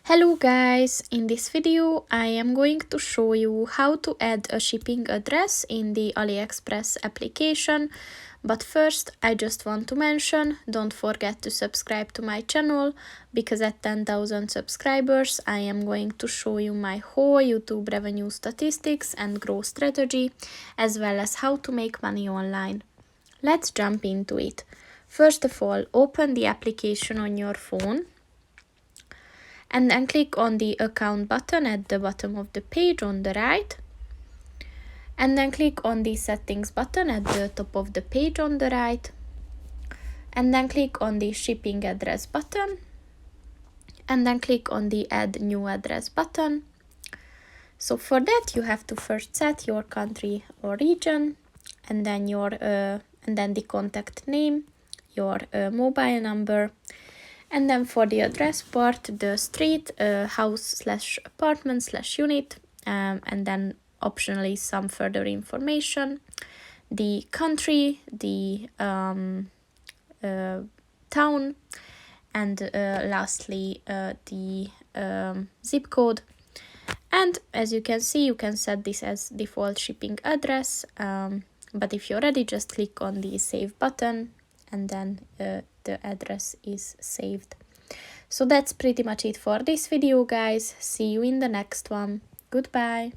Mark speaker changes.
Speaker 1: Hello guys, in this video I am going to show you how to add a shipping address in the AliExpress application. But first I just want to mention, don't forget to subscribe to my channel, because at 10,000 subscribers I am going to show you my whole YouTube revenue statistics and growth strategy, as well as how to make money online. Let's jump into it. First of all, open the application on your phone and then click on the account button at the bottom of the page on the right, and then click on the settings button at the top of the page on the right, and then click on the shipping address button, and then click on the add new address button. So for that you have to first set your country or region, and then the contact name, your mobile number. And then for the address part, the street, house/apartment/unit, and then optionally some further information, the country, the town, and lastly the zip code. And as you can see, you can set this as default shipping address, but if you're ready, just click on the save button, and then the address is saved. So that's pretty much it for this video, guys. See you in the next one. Goodbye.